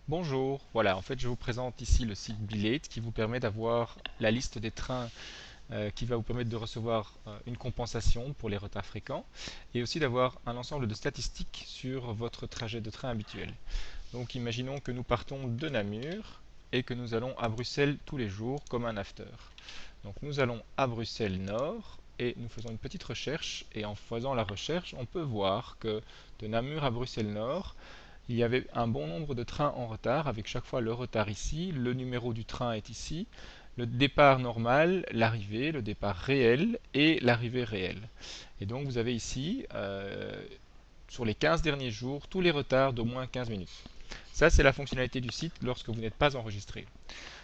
Bonjour, voilà, en fait je vous présente ici le site Bilate qui vous permet d'avoir la liste des trains qui va vous permettre de recevoir une compensation pour les retards fréquents et aussi d'avoir un ensemble de statistiques sur votre trajet de train habituel. Donc imaginons que nous partons de Namur et que nous allons à Bruxelles tous les jours comme un after. Donc nous allons à Bruxelles Nord et nous faisons une petite recherche et en faisant la recherche on peut voir que de Namur à Bruxelles Nord il y avait un bon nombre de trains en retard, avec chaque fois le retard ici, le numéro du train est ici, le départ normal, l'arrivée, le départ réel et l'arrivée réelle. Et donc vous avez ici, sur les 15 derniers jours, tous les retards d'au moins 15 minutes. Ça, c'est la fonctionnalité du site lorsque vous n'êtes pas enregistré.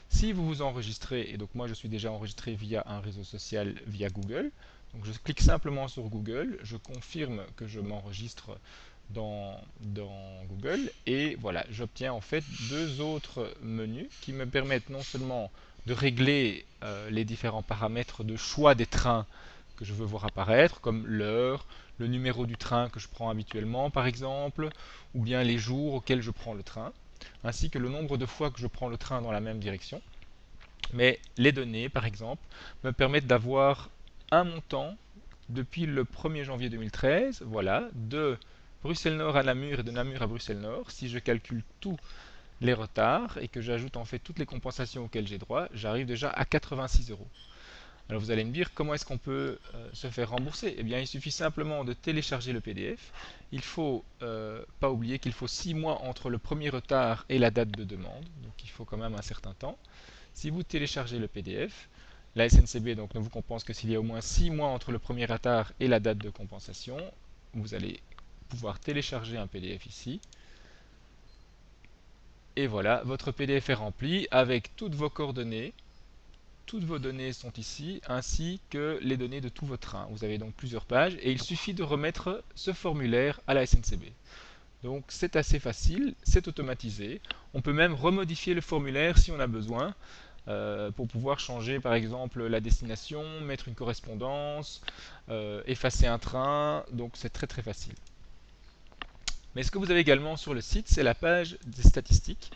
Si vous vous enregistrez, et donc moi je suis déjà enregistré via un réseau social via Google, donc je clique simplement sur Google, je confirme que je m'enregistre dans Google et voilà, j'obtiens en fait deux autres menus qui me permettent non seulement de régler les différents paramètres de choix des trains que je veux voir apparaître, comme l'heure, le numéro du train que je prends habituellement par exemple, ou bien les jours auxquels je prends le train, ainsi que le nombre de fois que je prends le train dans la même direction. Mais les données, par exemple, me permettent d'avoir un montant depuis le 1er janvier 2013, voilà, de Bruxelles Nord à Namur et de Namur à Bruxelles Nord. Si je calcule tous les retards et que j'ajoute en fait toutes les compensations auxquelles j'ai droit, j'arrive déjà à 86 euros. Alors vous allez me dire comment est-ce qu'on peut se faire rembourser. Eh bien il suffit simplement de télécharger le PDF. Il faut pas oublier qu'il faut 6 mois entre le premier retard et la date de demande, donc il faut quand même un certain temps. Si vous téléchargez le PDF, la SNCB donc, ne vous compense que s'il y a au moins 6 mois entre le premier retard et la date de compensation. Vous allez pouvoir télécharger un PDF ici. Et voilà, votre PDF est rempli avec toutes vos coordonnées. Toutes vos données sont ici, ainsi que les données de tout votre train. Vous avez donc plusieurs pages et il suffit de remettre ce formulaire à la SNCB. Donc c'est assez facile, c'est automatisé. On peut même remodifier le formulaire si on a besoin pour pouvoir changer par exemple la destination, mettre une correspondance, effacer un train. Donc c'est très très facile. Mais ce que vous avez également sur le site, c'est la page des statistiques.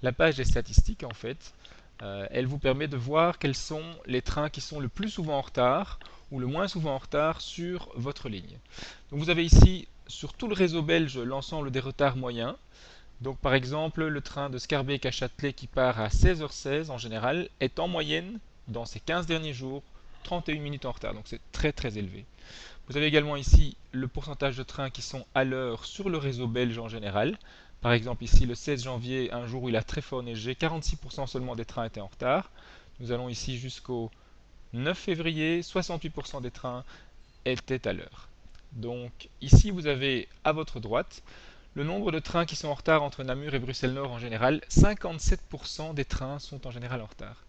La page des statistiques, en fait, elle vous permet de voir quels sont les trains qui sont le plus souvent en retard ou le moins souvent en retard sur votre ligne. Donc vous avez ici, sur tout le réseau belge, l'ensemble des retards moyens. Donc par exemple, le train de Scarbeck à Châtelet qui part à 16h16 en général est en moyenne, dans ces 15 derniers jours, 31 minutes en retard. Donc c'est très très élevé. Vous avez également ici le pourcentage de trains qui sont à l'heure sur le réseau belge en général. Par exemple ici le 16 janvier, un jour où il a très fort neigé, 46% seulement des trains étaient en retard. Nous allons ici jusqu'au 9 février, 68% des trains étaient à l'heure. Donc ici vous avez à votre droite le nombre de trains qui sont en retard entre Namur et Bruxelles-Nord en général. 57% des trains sont en général en retard.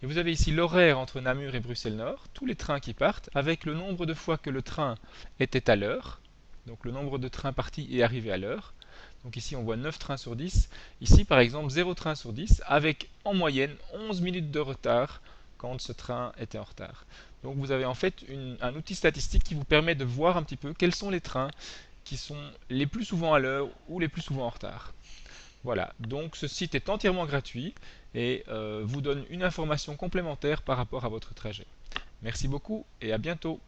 Et vous avez ici l'horaire entre Namur et Bruxelles-Nord, tous les trains qui partent, avec le nombre de fois que le train était à l'heure, donc le nombre de trains partis et arrivés à l'heure. Donc ici on voit 9 trains sur 10. Ici par exemple 0 train sur 10, avec en moyenne 11 minutes de retard quand ce train était en retard. Donc vous avez en fait un outil statistique qui vous permet de voir un petit peu quels sont les trains qui sont les plus souvent à l'heure ou les plus souvent en retard. Voilà, donc ce site est entièrement gratuit et vous donne une information complémentaire par rapport à votre trajet. Merci beaucoup et à bientôt.